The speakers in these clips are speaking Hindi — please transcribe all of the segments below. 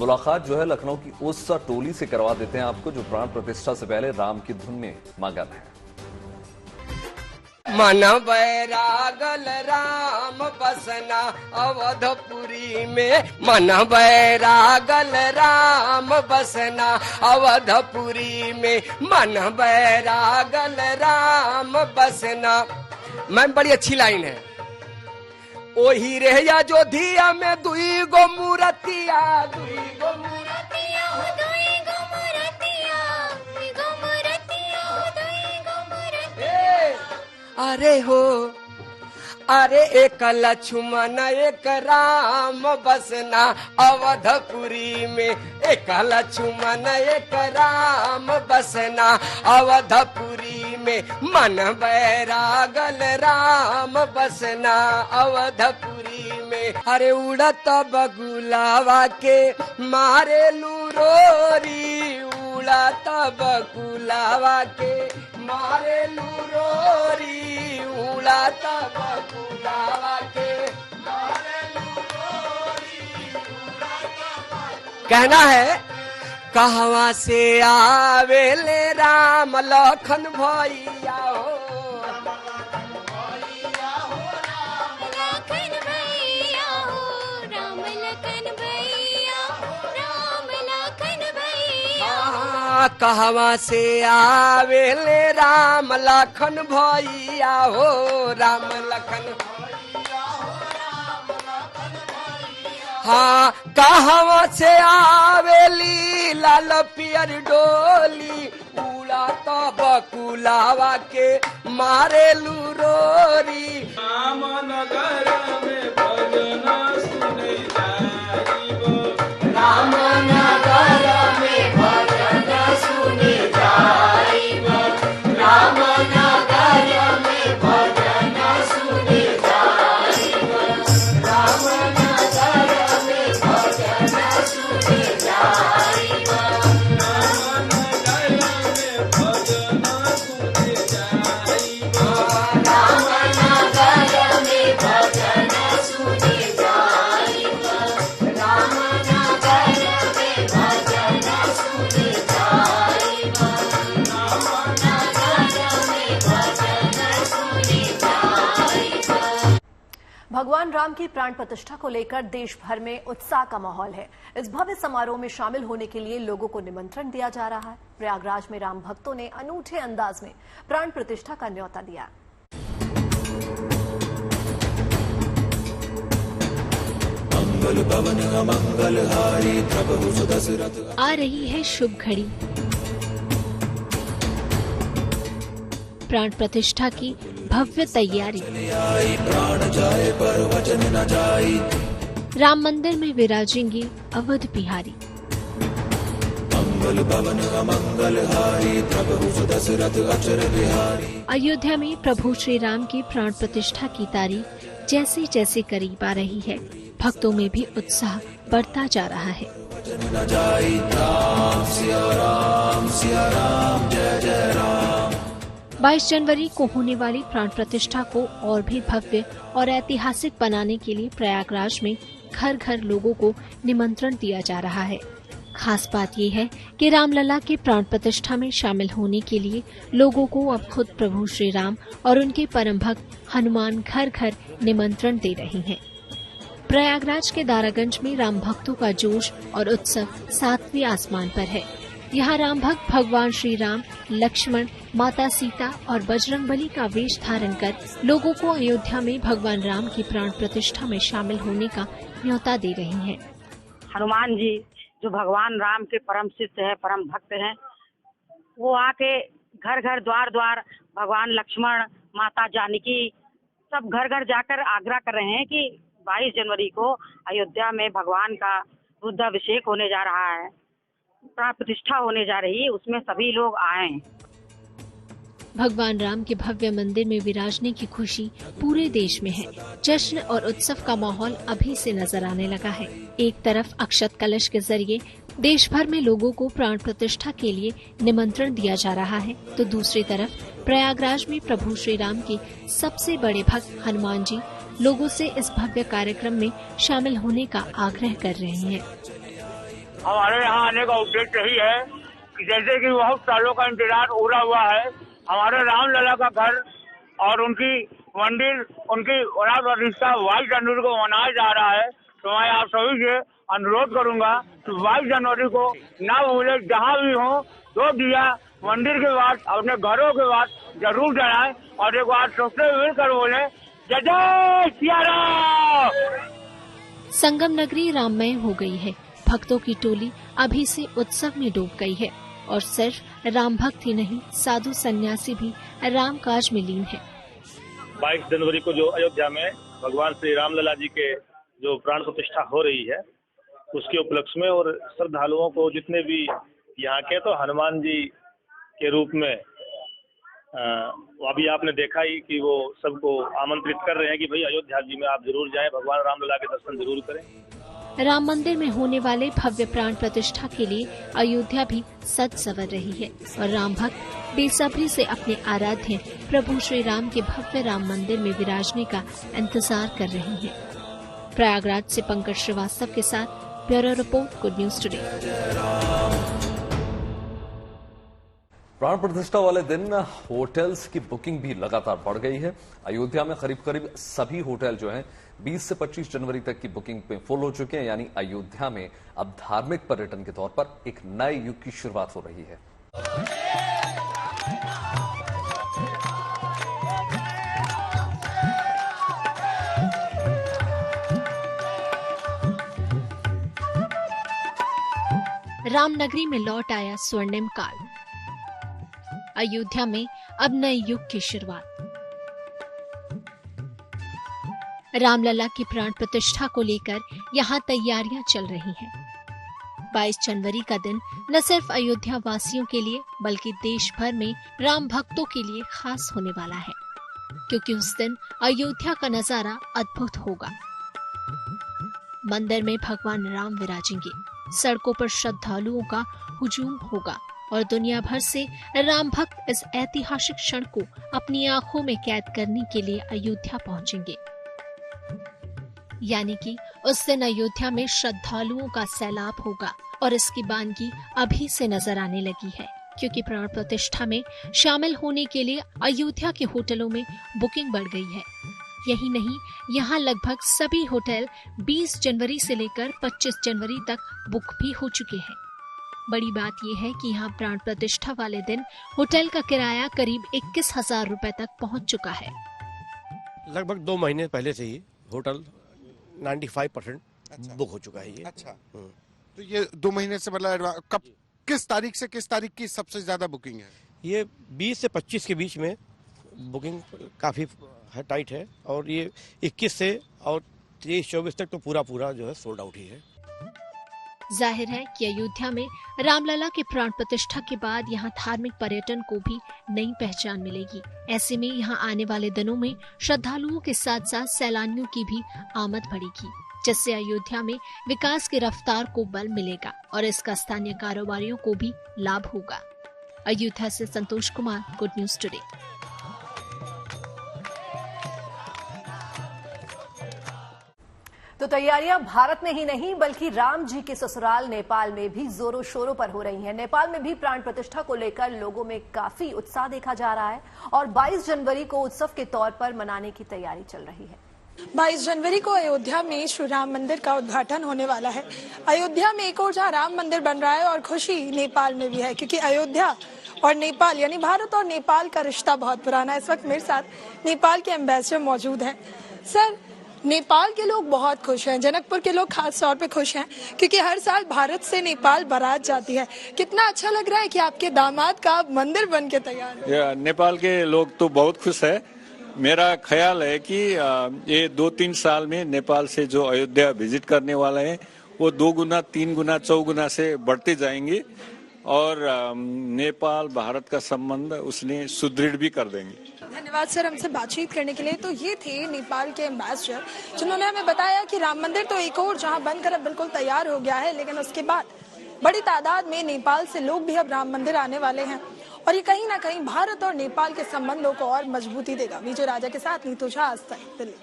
मुलाकात जो है लखनऊ की उस टोली से करवा देते हैं आपको जो प्राण प्रतिष्ठा से पहले राम की धुन में मगन है। मन बैरागल राम बसना अवधपुरी में, मन बैरागल राम बसना अवधपुरी में, मन बैरागल राम बसना। मैं बड़ी अच्छी लाइन है। ओ हीरे अयोध्या में दुई गो मूर्तिया, दुई गो मूर्तिया, दुई गो मूर्तिया, दुई गो मूर्तिया, दुई गो मूर्तिया। अरे हो, अरे एक लक्ष्मण एक राम बसना अवधपुरी में, एक लक्ष्मण एक राम बसना अवधपुरी में, मन बैरागल राम बसना अवधपुरी में। अरे उड़त बगुलावा के मारे लूरोरी, उड़त बगुलावा के मारे लूरोरी, उड़त बगुलावा के मारे लूरोरी, कहना है कहवा से आवेले राम लखन भैया हो, कहवा से आवेले राम लखन भैया हो, राम लखन। हाँ, कहवा से आवेली लाल पियर डोली, उड़ा तो बकुलावा के मारे लूरोरी। राम नगर में भजन सुने जाइबो, राम नगर में भजन सुने जाइबो, राम नगर में भजन सुने जाइबो, राम नगर में भजन सुने जाइबो, राम नगर में भजन सुने जाइबो, राम नगर में भजन सुने जाइबो, राम नगर में भजन सुने जाइबो, राम नगर में भजन सुने जाइबो। भगवान राम की प्राण प्रतिष्ठा को लेकर देश भर में उत्साह का माहौल है। इस भव्य समारोह में शामिल होने के लिए लोगों को निमंत्रण दिया जा रहा है। प्रयागराज में राम भक्तों ने अनूठे अंदाज में प्राण प्रतिष्ठा का न्योता दिया। आ रही है शुभ घड़ी, प्राण प्रतिष्ठा की भव्य तैयारी। राम मंदिर में विराजेंगे अवध बिहारी। अयोध्या में प्रभु श्री राम की प्राण प्रतिष्ठा की तारीख जैसे जैसे करीब आ रही है, भक्तों में भी उत्साह बढ़ता जा रहा है। 22 जनवरी को होने वाली प्राण प्रतिष्ठा को और भी भव्य और ऐतिहासिक बनाने के लिए प्रयागराज में घर घर लोगों को निमंत्रण दिया जा रहा है। खास बात ये है कि रामलला के प्राण प्रतिष्ठा में शामिल होने के लिए लोगों को अब खुद प्रभु श्री राम और उनके परम भक्त हनुमान घर घर निमंत्रण दे रहे हैं। प्रयागराज के दारागंज में राम भक्तों का जोश और उत्सव 7वें आसमान पर है। यहाँ राम भक्त भगवान श्री राम, लक्ष्मण, माता सीता और बजरंगबली का वेश धारण कर लोगों को अयोध्या में भगवान राम की प्राण प्रतिष्ठा में शामिल होने का न्योता दे रहे हैं। हनुमान जी जो भगवान राम के परम शिष्य है, परम भक्त हैं, वो आके घर घर द्वार द्वार भगवान लक्ष्मण, माता जानकी सब घर घर जाकर आग्रह कर रहे हैं कि 22 जनवरी को अयोध्या में भगवान का रुद्राभिषेक होने जा रहा है, प्राण प्रतिष्ठा होने जा रही है, उसमें सभी लोग आए। भगवान राम के भव्य मंदिर में विराजने की खुशी पूरे देश में है। जश्न और उत्सव का माहौल अभी से नजर आने लगा है। एक तरफ अक्षत कलश के जरिए देश भर में लोगों को प्राण प्रतिष्ठा के लिए निमंत्रण दिया जा रहा है, तो दूसरी तरफ प्रयागराज में प्रभु श्री राम के सबसे बड़े भक्त हनुमान जी लोगों से इस भव्य कार्यक्रम में शामिल होने का आग्रह कर रहे हैं। हमारे यहाँ आने का उद्देश्य यही है कि जैसे कि बहुत सालों का इंतजार पूरा हुआ है, हमारे रामलला का घर और उनकी मंदिर, उनकी प्राण प्रतिष्ठा 22 जनवरी को मनाया जा रहा है। तो मैं आप सभी से अनुरोध करूंगा कि 22 जनवरी को ना भूले, जहाँ भी हो 2 दिया मंदिर के बाद, अपने घरों के बाद जरूर जलाएं और एक बार सबसे मिलकर बोले जय जय सिया राम। संगम नगरी राममय हो गई है। भक्तों की टोली अभी से उत्सव में डूब गई है और सिर्फ राम भक्त ही नहीं, साधु सन्यासी भी राम काज में लीन है। 22 जनवरी को जो अयोध्या में भगवान श्री रामलला जी के जो प्राण प्रतिष्ठा हो रही है, उसके उपलक्ष्य में और श्रद्धालुओं को, जितने भी यहाँ के, तो हनुमान जी के रूप में अभी आपने देखा ही कि वो सबको आमंत्रित कर रहे हैं कि भाई अयोध्या जी में आप जरूर जाएं, भगवान रामलला के दर्शन जरूर करें। राम मंदिर में होने वाले भव्य प्राण प्रतिष्ठा के लिए अयोध्या भी सज संवर रही है और राम भक्त बेसब्री से अपने आराध्य प्रभु श्री राम के भव्य राम मंदिर में विराजने का इंतजार कर रहे हैं। प्रयागराज से पंकज श्रीवास्तव के साथ bureau report, good news today. प्राण प्रतिष्ठा वाले दिन होटल्स की बुकिंग भी लगातार बढ़ गई है। अयोध्या में करीब सभी होटल जो हैं 20 से 25 जनवरी तक की बुकिंग पे फुल हो चुके हैं। यानी अयोध्या में अब धार्मिक पर्यटन के तौर पर एक नए युग की शुरुआत हो रही है। रामनगरी में लौट आया स्वर्णिम काल। अयोध्या में अब नए युग की शुरुआत। रामलला की प्राण प्रतिष्ठा को लेकर यहाँ तैयारियां चल रही हैं। 22 जनवरी का दिन न सिर्फ अयोध्या वासियों के लिए बल्कि देश भर में राम भक्तों के लिए खास होने वाला है, क्योंकि उस दिन अयोध्या का नजारा अद्भुत होगा। मंदिर में भगवान राम विराजेंगे, सड़कों पर श्रद्धालुओं का हुजूम होगा और दुनिया भर से राम भक्त इस ऐतिहासिक क्षण को अपनी आंखों में कैद करने के लिए अयोध्या पहुंचेंगे। यानी कि उस दिन अयोध्या में श्रद्धालुओं का सैलाब होगा और इसकी बानगी अभी से नजर आने लगी है, क्योंकि प्राण प्रतिष्ठा में शामिल होने के लिए अयोध्या के होटलों में बुकिंग बढ़ गई है। यही नहीं, यहाँ लगभग सभी होटल 20 जनवरी से लेकर 25 जनवरी तक बुक भी हो चुके हैं। बड़ी बात यह है कि यहाँ प्राण प्रतिष्ठा वाले दिन होटल का किराया करीब 21,000 रुपए तक पहुँच चुका है। लगभग 2 महीने पहले से ही होटल 95% बुक हो चुका है ये। अच्छा, तो ये 2 महीने से मतलब कब, किस तारीख से किस तारीख की सबसे ज्यादा बुकिंग है? ये 20 से 25 के बीच में बुकिंग काफी टाइट है और ये 21 से और 23-24 तक तो पूरा जो है सोल्ड आउट ही है। जाहिर है कि अयोध्या में रामलला के प्राण प्रतिष्ठा के बाद यहाँ धार्मिक पर्यटन को भी नई पहचान मिलेगी। ऐसे में यहाँ आने वाले दिनों में श्रद्धालुओं के साथ साथ सैलानियों की भी आमद बढ़ेगी, जिससे अयोध्या में विकास की रफ्तार को बल मिलेगा और इसका स्थानीय कारोबारियों को भी लाभ होगा। अयोध्या से Santosh Kumar, good news today. तो तैयारियां भारत में ही नहीं बल्कि राम जी के ससुराल नेपाल में भी जोरों शोरों पर हो रही हैं। नेपाल में भी प्राण प्रतिष्ठा को लेकर लोगों में काफी उत्साह देखा जा रहा है और 22 जनवरी को उत्सव के तौर पर मनाने की तैयारी चल रही है। 22 जनवरी को अयोध्या में श्री राम मंदिर का उद्घाटन होने वाला है। अयोध्या में एक और जहाँ राम मंदिर बन रहा है और खुशी नेपाल में भी है, क्योंकि अयोध्या और नेपाल यानी भारत और नेपाल का रिश्ता बहुत पुराना है। इस वक्त मेरे साथ नेपाल के एम्बेसडर मौजूद हैं। सर, नेपाल के लोग बहुत खुश हैं, जनकपुर के लोग खास तौर पे खुश हैं क्योंकि हर साल भारत से नेपाल बारात जाती है। कितना अच्छा लग रहा है कि आपके दामाद का मंदिर बन के तैयार है। नेपाल के लोग तो बहुत खुश है। मेरा ख्याल है कि ये 2-3 साल में नेपाल से जो अयोध्या विजिट करने वाले हैं वो 2 गुना, 3 गुना, 4 गुना से बढ़ते जाएंगे और नेपाल भारत का संबंध उसने सुदृढ़ भी कर देंगे। धन्यवाद सर हमसे बातचीत करने के लिए। तो ये थे नेपाल के एम्बेसडर जिन्होंने हमें बताया कि राम मंदिर तो एक और जहां बनकर अब बिल्कुल तैयार हो गया है, लेकिन उसके बाद बड़ी तादाद में नेपाल से लोग भी अब राम मंदिर आने वाले हैं और ये कहीं ना कहीं भारत और नेपाल के संबंधों को और मजबूती देगा। विजय राजा के साथ नीतू झा, आज तक, दिल्ली।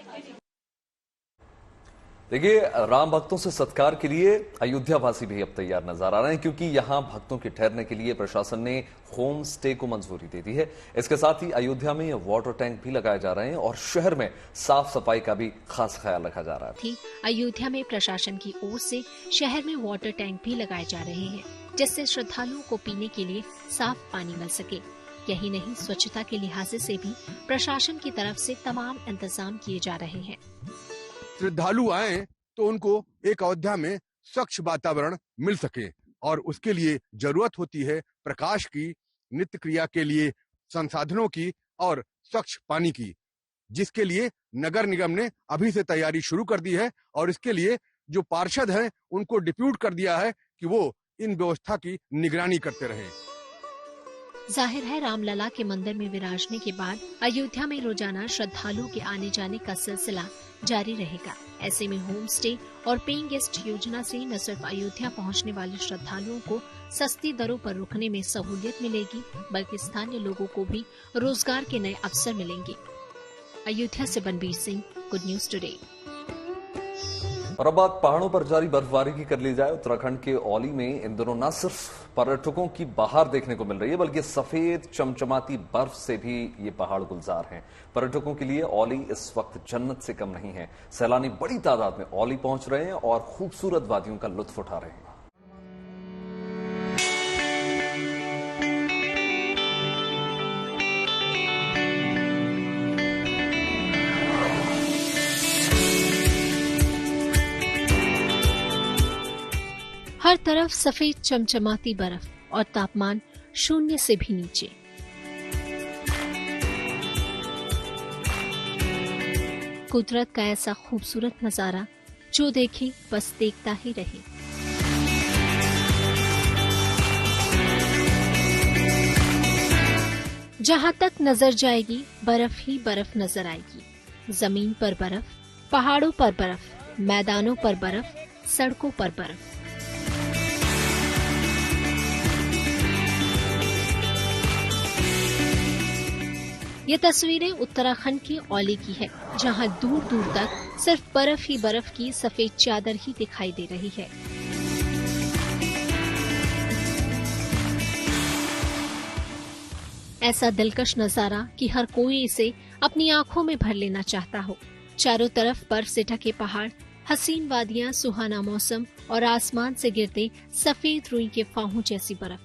देखिए, राम भक्तों से सत्कार के लिए अयोध्या वासी भी अब तैयार नजर आ रहे हैं, क्योंकि यहां भक्तों के ठहरने के लिए प्रशासन ने होम स्टे को मंजूरी दे दी है। इसके साथ ही अयोध्या में वाटर टैंक भी लगाए जा रहे हैं और शहर में साफ सफाई का भी खास ख्याल रखा जा रहा है। अयोध्या में प्रशासन की ओर से शहर में वाटर टैंक भी लगाए जा रहे हैं, जिससे श्रद्धालुओं को पीने के लिए साफ पानी मिल सके। यही नहीं, स्वच्छता के लिहाज से भी प्रशासन की तरफ से तमाम इंतजाम किए जा रहे हैं। श्रद्धालु आए तो उनको एक अयोध्या में स्वच्छ वातावरण मिल सके, और उसके लिए जरूरत होती है प्रकाश की, नित्य क्रिया के लिए संसाधनों की और स्वच्छ पानी की, जिसके लिए नगर निगम ने अभी से तैयारी शुरू कर दी है। और इसके लिए जो पार्षद हैं उनको डिप्यूट कर दिया है कि वो इन व्यवस्था की निगरानी करते रहें। जाहिर है, रामलला के मंदिर में विराजने के बाद अयोध्या में रोजाना श्रद्धालुओं के आने जाने का सिलसिला जारी रहेगा। ऐसे में होम स्टे और पेइंग गेस्ट योजना से न सिर्फ अयोध्या पहुंचने वाले श्रद्धालुओं को सस्ती दरों पर रुकने में सहूलियत मिलेगी, बल्कि स्थानीय लोगों को भी रोजगार के नए अवसर मिलेंगे। अयोध्या से बनबीर सिंह, गुड न्यूज टुडे। और अब बात पहाड़ों पर जारी बर्फबारी की कर ली जाए। उत्तराखंड के औली में इन दिनों न सिर्फ पर्यटकों की बहार देखने को मिल रही है, बल्कि सफेद चमचमाती बर्फ से भी ये पहाड़ गुलजार हैं। पर्यटकों के लिए औली इस वक्त जन्नत से कम नहीं है। सैलानी बड़ी तादाद में औली पहुंच रहे हैं और खूबसूरत वादियों का लुत्फ उठा रहे हैं। हर तरफ सफेद चमचमाती बर्फ और तापमान 0 से भी नीचे। कुदरत का ऐसा खूबसूरत नजारा जो देखे बस देखता ही रहे। जहां तक नजर जाएगी बर्फ ही बर्फ नजर आएगी। जमीन पर बर्फ, पहाड़ों पर बर्फ, मैदानों पर बर्फ, सड़कों पर बर्फ। ये तस्वीरें उत्तराखंड के औली की है, जहां दूर दूर तक सिर्फ बर्फ ही बर्फ की सफेद चादर ही दिखाई दे रही है। ऐसा दिलकश नजारा कि हर कोई इसे अपनी आंखों में भर लेना चाहता हो। चारों तरफ बर्फ से ढके पहाड़, हसीन वादियां, सुहाना मौसम और आसमान से गिरते सफेद रुई के फाहों जैसी बर्फ।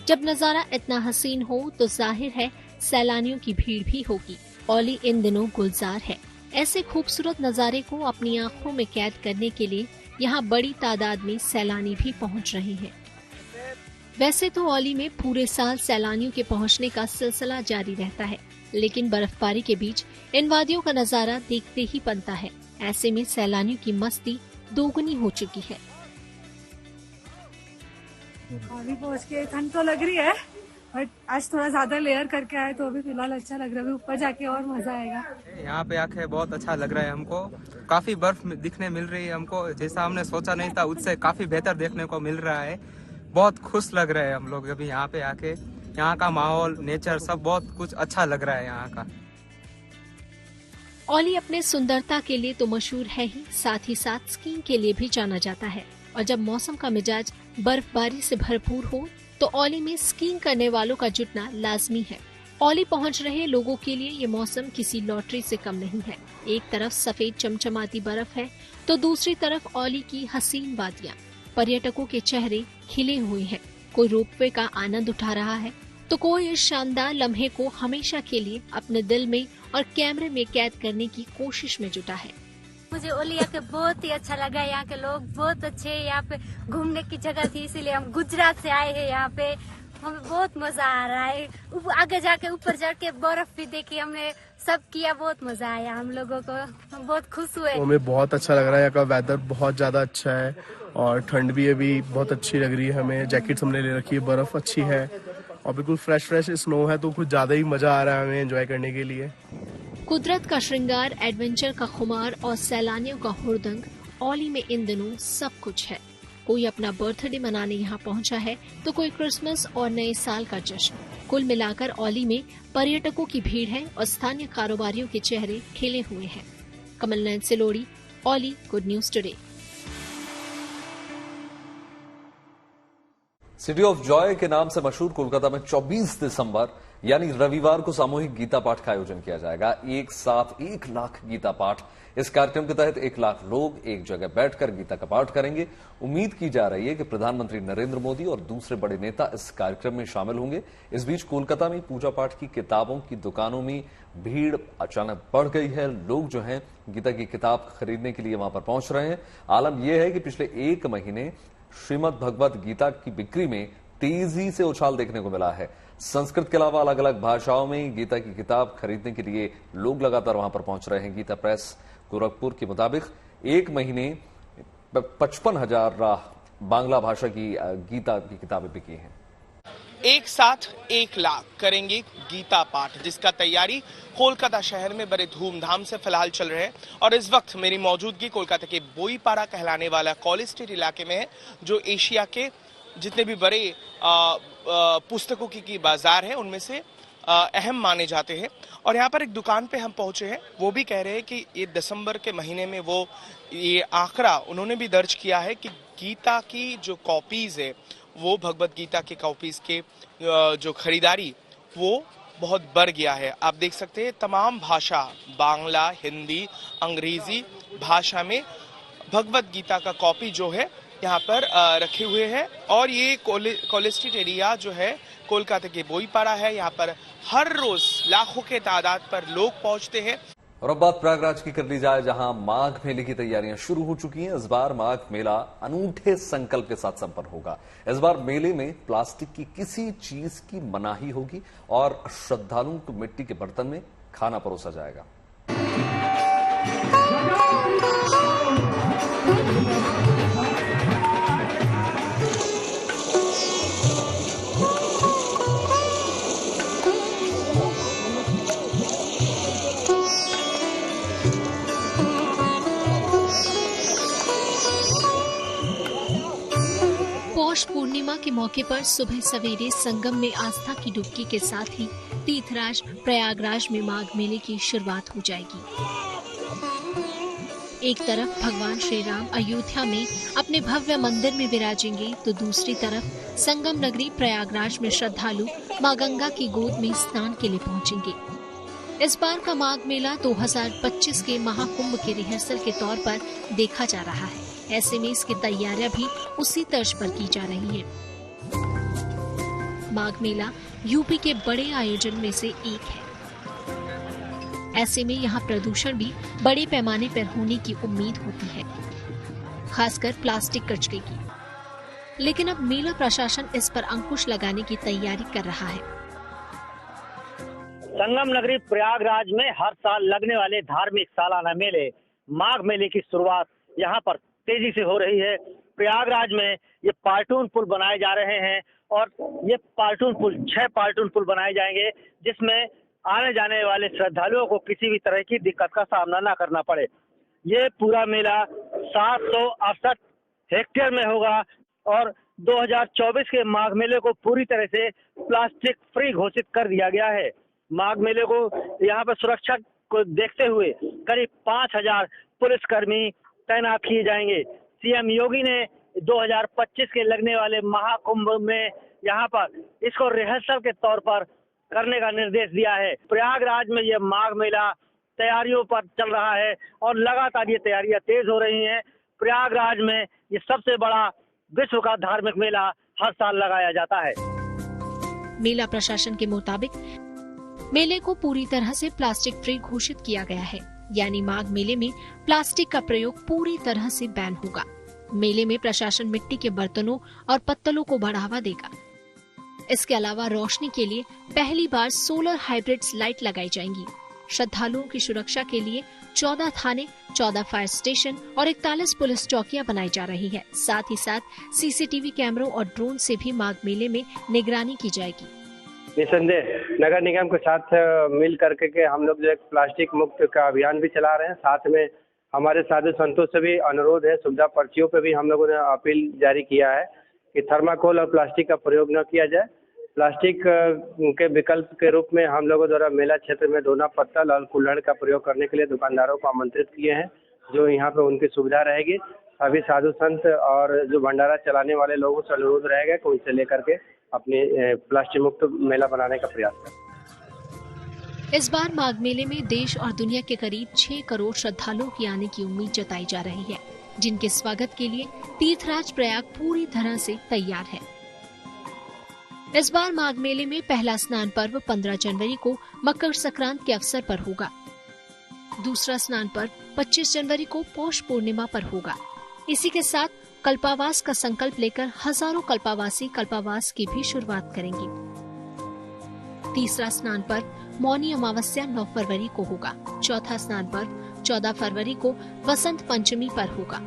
जब नजारा इतना हसीन हो तो जाहिर है सैलानियों की भीड़ भी होगी। औली इन दिनों गुलजार है। ऐसे खूबसूरत नजारे को अपनी आंखों में कैद करने के लिए यहाँ बड़ी तादाद में सैलानी भी पहुँच रहे हैं। वैसे तो औली में पूरे साल सैलानियों के पहुँचने का सिलसिला जारी रहता है, लेकिन बर्फबारी के बीच इन वादियों का नजारा देखते ही बनता है। ऐसे में सैलानियों की मस्ती दोगुनी हो चुकी है। अभी पहुंच के ठंड तो लग रही है, बट आज थोड़ा ज्यादा लेयर करके आए तो अभी फिलहाल अच्छा लग रहा है। अभी ऊपर जाके और मजा आएगा। यहाँ पे आके बहुत अच्छा लग रहा है हमको। काफी बर्फ दिखने मिल रही है हमको, जैसा हमने सोचा नहीं था उससे काफी बेहतर देखने को मिल रहा है। बहुत खुश लग रहा है हम लोग अभी यहाँ पे आके। यहाँ का माहौल, नेचर सब बहुत कुछ अच्छा लग रहा है यहाँ का। औली अपने सुंदरता के लिए तो मशहूर है ही, साथ ही साथ स्कीइंग के लिए भी जाना जाता है। और जब मौसम का मिजाज बर्फबारी से भरपूर हो तो औली में स्कीइंग करने वालों का जुटना लाजमी है। औली पहुंच रहे लोगों के लिए ये मौसम किसी लॉटरी से कम नहीं है। एक तरफ सफेद चमचमाती बर्फ है तो दूसरी तरफ औली की हसीन वादियां। पर्यटकों के चेहरे खिले हुए हैं। कोई रोपवे का आनंद उठा रहा है तो कोई इस शानदार लम्हे को हमेशा के लिए अपने दिल में और कैमरे में कैद करने की कोशिश में जुटा है। मुझे औली आके बहुत ही अच्छा लगा। यहाँ के लोग बहुत अच्छे हैं। यहाँ पे घूमने की जगह थी, इसीलिए हम गुजरात से आए हैं। यहाँ पे हमें बहुत मजा आ रहा है। आगे जाके ऊपर जाके बर्फ भी देखी हमने, सब किया, बहुत मजा आया हम लोगों को। हम बहुत खुश हुए। हमें बहुत अच्छा लग रहा है। यहाँ का वेदर बहुत ज्यादा अच्छा है और ठंड भी अभी बहुत अच्छी लग रही है हमें। जैकेट्स हमने ले रखी है, बर्फ अच्छी है और बिल्कुल फ्रेश स्नो है, तो कुछ ज्यादा ही मजा आ रहा है हमें एंजॉय करने के लिए। कुदरत का श्रृंगार, एडवेंचर का खुमार और सैलानियों का हुड़दंग, औली में इन दिनों सब कुछ है। कोई अपना बर्थडे मनाने यहाँ पहुँचा है तो कोई क्रिसमस और नए साल का जश्न। कुल मिलाकर औली में पर्यटकों की भीड़ है और स्थानीय कारोबारियों के चेहरे खिले हुए हैं। कमल नयन सिलोड़ी, Auli, good news today. City of joy के नाम से मशहूर कोलकाता में 24 दिसंबर यानी रविवार को सामूहिक गीता पाठ का आयोजन किया जाएगा। एक साथ 1 लाख गीता पाठ। इस कार्यक्रम के तहत 1 लाख लोग एक जगह बैठकर गीता का पाठ करेंगे। उम्मीद की जा रही है कि प्रधानमंत्री नरेंद्र मोदी और दूसरे बड़े नेता इस कार्यक्रम में शामिल होंगे। इस बीच कोलकाता में पूजा पाठ की किताबों की दुकानों में भीड़ अचानक बढ़ गई है। लोग जो हैं गीता की किताब खरीदने के लिए वहां पर पहुंच रहे हैं। आलम यह है कि पिछले 1 महीने श्रीमद् भगवत गीता की बिक्री में तेजी से उछाल देखने को मिला है। संस्कृत के अलावा अलग अलग भाषाओं में गीता की किताब खरीदने के लिए लोग लगातार वहां पर पहुंच रहे हैं। गीता प्रेस गोरखपुर के मुताबिक 1 महीने 55,000 बांग्ला भाषा की गीता की किताबें बिकी हैं। एक साथ 1 लाख करेंगे गीता पाठ, जिसका तैयारी कोलकाता शहर में बड़े धूमधाम से फिलहाल चल रहे हैं। और इस वक्त मेरी मौजूदगी कोलकाता के बोईपाड़ा कहलाने वाला कॉलेज स्ट्रीट इलाके में है, जो एशिया के जितने भी बड़े पुस्तकों की बाजार है उनमें से अहम माने जाते हैं। और यहाँ पर एक दुकान पे हम पहुंचे हैं, वो भी कह रहे हैं कि ये दिसंबर के महीने में वो ये आंकड़ा उन्होंने भी दर्ज किया है कि गीता की जो कॉपीज है, वो भगवत गीता की कॉपीज के जो खरीदारी वो बहुत बढ़ गया है। आप देख सकते हैं तमाम भाषा, बांग्ला, हिंदी, अंग्रेजी भाषा में भगवत गीता का कॉपी जो है यहाँ पर रखे हुए हैं। और ये कॉलेज स्ट्रीट एरिया जो है कोलकाता के बोईपाड़ा है, यहाँ पर हर रोज लाखों के तादाद पर लोग पहुंचते हैं। और अब बात प्रयागराज की कर ली जाए, जहां माघ मेले की तैयारियां शुरू हो चुकी हैं। इस बार माघ मेला अनूठे संकल्प के साथ संपन्न होगा। इस बार मेले में प्लास्टिक की किसी चीज की मनाही होगी और श्रद्धालुओं को मिट्टी के बर्तन में खाना परोसा जाएगा। पौष पूर्णिमा के मौके पर सुबह सवेरे संगम में आस्था की डुबकी के साथ ही तीर्थराज प्रयागराज में माघ मेले की शुरुआत हो जाएगी। एक तरफ भगवान श्री राम अयोध्या में अपने भव्य मंदिर में विराजेंगे, तो दूसरी तरफ संगम नगरी प्रयागराज में श्रद्धालु मां गंगा की गोद में स्नान के लिए पहुंचेंगे। इस बार का माघ मेला 2025 के महाकुंभ के रिहर्सल के तौर पर देखा जा रहा है। ऐसे में इसकी तैयारियां भी उसी तर्ज पर की जा रही हैं। माघ मेला यूपी के बड़े आयोजन में से एक है। ऐसे में यहाँ प्रदूषण भी बड़े पैमाने पर होने की उम्मीद होती है, खासकर प्लास्टिक कचरे की। लेकिन अब मेला प्रशासन इस पर अंकुश लगाने की तैयारी कर रहा है। संगम नगरी प्रयागराज में हर साल लगने वाले धार्मिक सालाना मेले माघ मेले की शुरुआत यहाँ पर तेजी से हो रही है। प्रयागराज में ये पार्टून पुल बनाए जा रहे हैं और ये पार्टून पुल 6 पार्टून पुल बनाए जाएंगे, जिसमें आने जाने वाले श्रद्धालुओं को किसी भी तरह की दिक्कत का सामना न करना पड़े। ये पूरा मेला 768 हेक्टेयर में होगा और 2024 के माघ मेले को पूरी तरह से प्लास्टिक फ्री घोषित कर दिया गया है। माघ मेले को यहाँ पर सुरक्षा को देखते हुए करीब 5,000 पुलिसकर्मी तैनात किए जाएंगे। सीएम योगी ने 2025 के लगने वाले महाकुंभ में यहाँ पर इसको रिहर्सल के तौर पर करने का निर्देश दिया है। प्रयागराज में यह माघ मेला तैयारियों पर चल रहा है और लगातार ये तैयारियां तेज हो रही हैं। प्रयागराज में ये सबसे बड़ा विश्व का धार्मिक मेला हर साल लगाया जाता है। मेला प्रशासन के मुताबिक मेले को पूरी तरह से प्लास्टिक फ्री घोषित किया गया है, यानी माघ मेले में प्लास्टिक का प्रयोग पूरी तरह से बैन होगा। मेले में प्रशासन मिट्टी के बर्तनों और पत्तलों को बढ़ावा देगा। इसके अलावा रोशनी के लिए पहली बार सोलर हाइब्रिड लाइट लगाई जाएंगी। श्रद्धालुओं की सुरक्षा के लिए 14 थाने, 14 फायर स्टेशन और 41 पुलिस चौकियां बनाई जा रही है। साथ ही साथ सीसीटीवी कैमरों और ड्रोन से भी माघ मेले में निगरानी की जाएगी। निसंदेह नगर निगम के साथ मिल करके हम लोग जो एक प्लास्टिक मुक्त का अभियान भी चला रहे हैं। साथ में हमारे साधु संतों से भी अनुरोध है, सुविधा पर्चियों पे भी हम लोगों ने अपील जारी किया है कि थर्माकोल और प्लास्टिक का प्रयोग न किया जाए। प्लास्टिक के विकल्प के रूप में हम लोगों द्वारा मेला क्षेत्र में दोना पत्तल और कुल्हड़ का प्रयोग करने के लिए दुकानदारों को आमंत्रित किए हैं, जो यहाँ पे उनकी सुविधा रहेगी। सभी साधु संत और जो भंडारा चलाने वाले लोगों से अनुरोध रहेगा कि उनसे लेकर के अपनी प्लास्टिक मुक्त मेला बनाने का प्रयास करें। इस बार माघ मेले में देश और दुनिया के करीब 6 करोड़ श्रद्धालुओं की आने की उम्मीद जताई जा रही है, जिनके स्वागत के लिए तीर्थराज प्रयाग पूरी तरह से तैयार है। इस बार माघ मेले में पहला स्नान पर्व 15 जनवरी को मकर संक्रांति के अवसर पर होगा। दूसरा स्नान पर्व 25 जनवरी को पौष पूर्णिमा पर होगा। इसी के साथ कल्पावास का संकल्प लेकर हजारों कल्पावासी कल्पावास की भी शुरुआत करेंगे। तीसरा स्नान पर्व मौनी अमावस्या 9 फरवरी को होगा। चौथा स्नान पर्व 14 फरवरी को वसंत पंचमी पर होगा।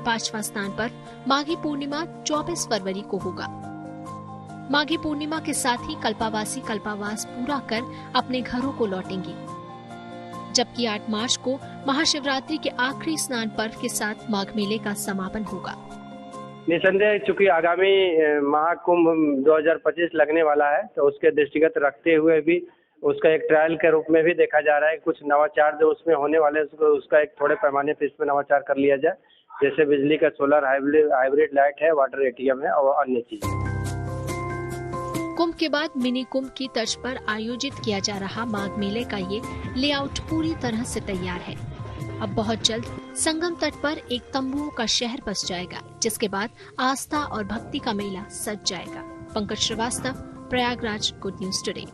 पांचवा स्नान पर्व माघी पूर्णिमा 24 फरवरी को होगा। माघी पूर्णिमा के साथ ही कल्पावासी कल्पावास पूरा कर अपने घरों को लौटेंगे, जबकि 8 मार्च को महाशिवरात्रि के आखिरी स्नान पर्व के साथ माघ मेले का समापन होगा। निसंदेह चूंकि आगामी महाकुंभ 2025 लगने वाला है, तो उसके दृष्टिगत रखते हुए भी उसका एक ट्रायल के रूप में भी देखा जा रहा है। कुछ नवाचार जो उसमें होने वाले उसका एक थोड़े पैमाने पर इसमें नवाचार कर लिया जाए, जैसे बिजली का सोलर हाइब्रिड लाइट है, वाटर एटीएम है और अन्य चीजें। कुंभ के बाद मिनी कुंभ की तर्ज पर आयोजित किया जा रहा माघ मेले का ये लेआउट पूरी तरह से तैयार है। अब बहुत जल्द संगम तट पर एक तंबुओं का शहर बस जाएगा, जिसके बाद आस्था और भक्ति का मेला सज जाएगा। Pankaj Srivastava, Prayagraj, good news today.